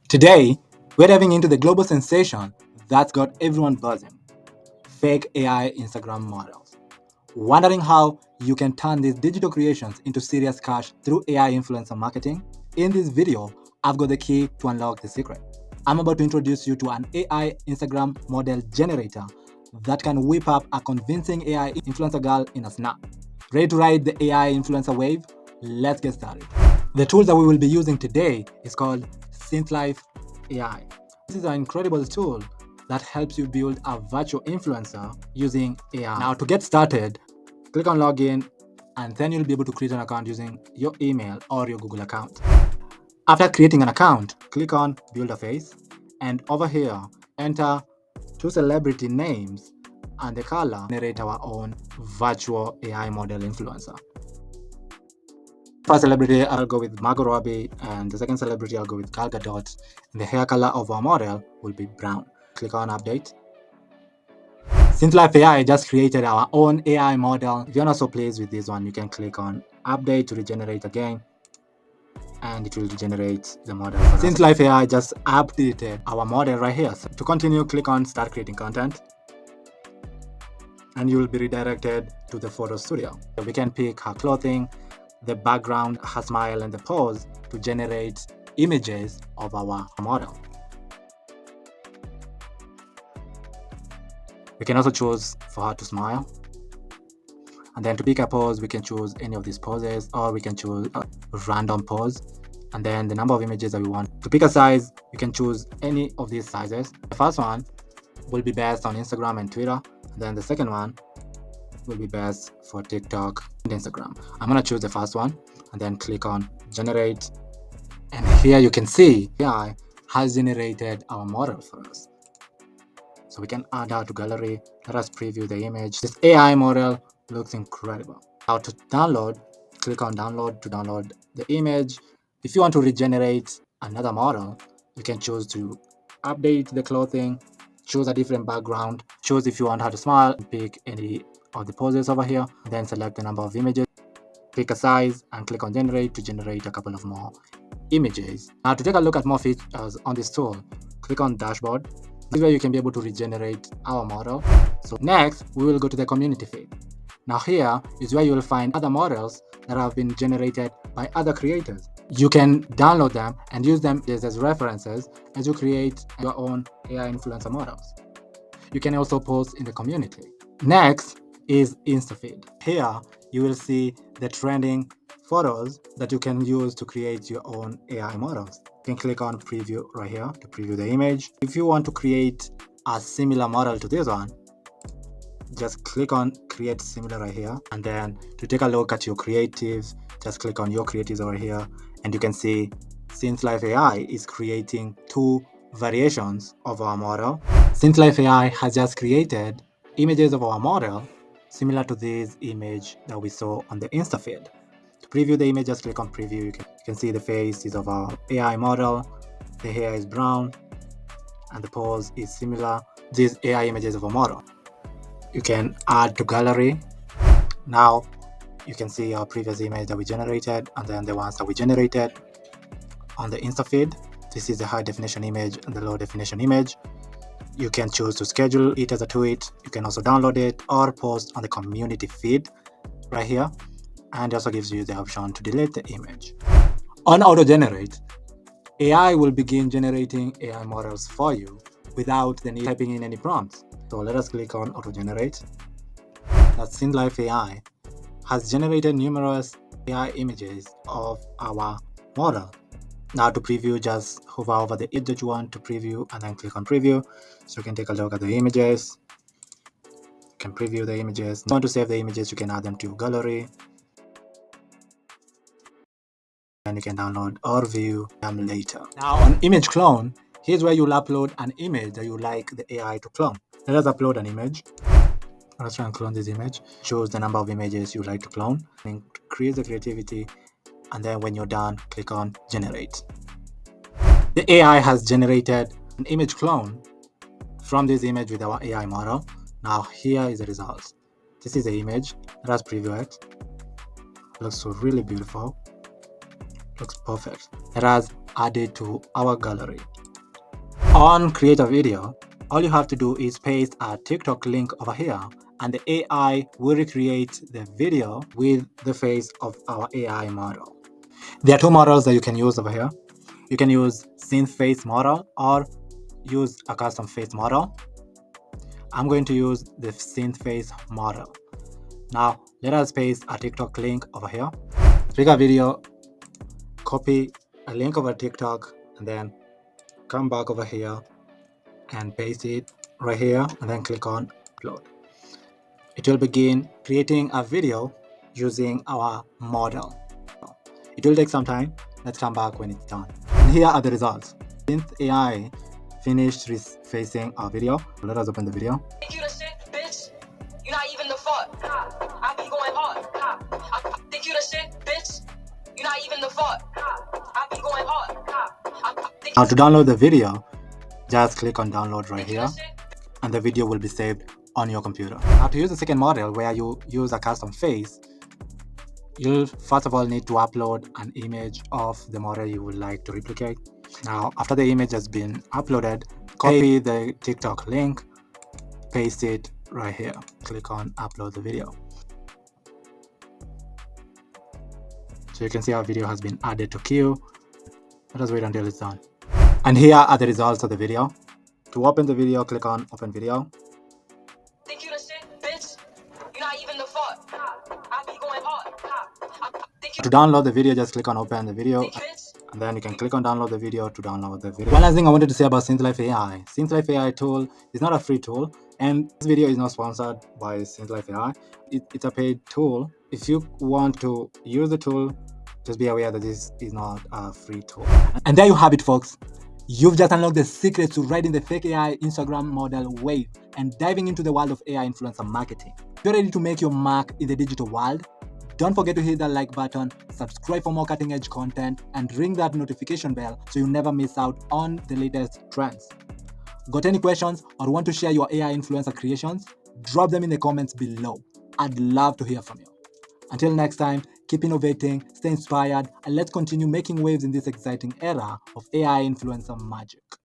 Today, we're diving into the global sensation that's got everyone buzzing: fake AI Instagram models. Wondering how you can turn these digital creations into serious cash through AI influencer marketing? In this video, I've got the key to unlock the secret. I'm about to introduce you to an AI Instagram model generator that can whip up a convincing AI influencer girl in a snap. Ready to ride the AI influencer wave? Let's get started. The tool that we will be using today is called Synthlife AI. This is an incredible tool that helps you build a virtual influencer using AI. Now, to get started, click on login, and then you'll be able to create an account using your email or your Google account. After creating an account, click on build a face, and over here, enter two celebrity names and the color. Generate our own virtual AI model influencer. First celebrity, I'll go with Margot Robbie, and the second celebrity, I'll go with Gal Gadot. And the hair color of our model will be brown. Click on update. Synthlife AI just created our own AI model. If you're not so pleased with this one, you can click on update to regenerate again, and it will regenerate the model. Synthlife AI just updated our model right here. So to continue, click on start creating content, and you will be redirected to the photo studio. So we can pick her clothing, the background, her smile, and the pose to generate images of our model. We can also choose for her to smile. And then to pick a pose, we can choose any of these poses, or we can choose a random pose. And then the number of images that we want. To pick a size, you can choose any of these sizes. The first one will be best on Instagram and Twitter. And then the second one will be best for TikTok and Instagram. I'm gonna choose the first one and then click on generate. And here you can see AI has generated our model for us. So we can add her to gallery. Let us preview the image. This AI model looks incredible. Now to download, click on download to download the image. If you want to regenerate another model, you can choose to update the clothing, choose a different background, choose if you want her to smile, pick any of the poses over here, then select the number of images, pick a size, and click on generate to generate a couple of more images. Now to take a look at more features on this tool, click on dashboard. This is where you can be able to regenerate our model. So next, we will go to the community feed. Now here is where you will find other models that have been generated by other creators. You can download them and use them as references as you create your own AI influencer models. You can also post in the community. Next is InstaFeed. Here you will see the trending photos that you can use to create your own AI models. You can click on preview right here to preview the image. If you want to create a similar model to this one, just click on create similar right here, and then to take a look at your creatives, just click on your creatives over here, and you can see Synthlife AI is creating two variations of our model. Synthlife AI has just created images of our model similar to this image that we saw on the Insta feed. To preview the image, just click on preview. You can see the face is of our AI model, the hair is brown, and the pose is similar. These AI images of a model. You can add to gallery. Now you can see our previous image that we generated, and then the ones that we generated on the Insta feed. This is the high definition image and the low definition image. You can choose to schedule it as a tweet. You can also download it or post on the community feed right here. And it also gives you the option to delete the image. On auto generate, AI will begin generating AI models for you without the need of typing in any prompts. So let us click on auto generate. That Synthlife AI has generated numerous AI images of our model. Now to preview, just hover over the image that you want to preview and then click on preview. So you can take a look at the images. You can preview the images. If you want to save the images, you can add them to your gallery. And you can download or view them later. Now on image clone, here's where you'll upload an image that you like the AI to clone. Let us upload an image. Let's try and clone this image. Choose the number of images you like to clone. Increase the creativity, and then when you're done, click on generate. The AI has generated an image clone from this image with our AI model. Now here is the result. This is the image. Let us preview it. Looks so really beautiful. Looks perfect. Let us add it to our gallery. On create a video, all you have to do is paste a TikTok link over here and the AI will recreate the video with the face of our AI model. There are two models that you can use over here. You can use synth face model or use a custom face model. I'm going to use the synth face model. Now, let us paste a TikTok link over here. Pick a video, copy a link over TikTok, and then come back over here and paste it right here, and then click on upload. It will begin creating a video using our model. It will take some time. Let's come back when it's done. And here are the results. Synth AI finished refacing our video. Let us open the video. Think you the shit, bitch? You're not even the fuck. I be going hard. I think you the shit, bitch? You're not even the fuck. I be going hard. Now to download the video, just click on download right here and the video will be saved on your computer. Now to use the second model where you use a custom face, you'll first of all need to upload an image of the model you would like to replicate. Now after the image has been uploaded, copy the TikTok link, paste it right here, click on upload the video. So you can see our video has been added to queue. Let us wait until it's done. And here are the results of the video. To open the video, click on open video. Think you the shit, bitch? You're not even the fuck. I be going hard. To download the video, just click on open the video. And then you can click on download the video to download the video. One last thing I wanted to say about SynthLife AI. SynthLife AI tool is not a free tool, and this video is not sponsored by SynthLife AI. It's a paid tool. If you want to use the tool, just be aware that this is not a free tool. And there you have it, folks. You've just unlocked the secrets to riding the fake AI Instagram model wave and diving into the world of AI influencer marketing. If you're ready to make your mark in the digital world, don't forget to hit that like button, subscribe for more cutting edge content, and ring that notification bell so you never miss out on the latest trends. Got any questions or want to share your AI influencer creations? Drop them in the comments below. I'd love to hear from you. Until next time, keep innovating, stay inspired, and let's continue making waves in this exciting era of AI influencer magic.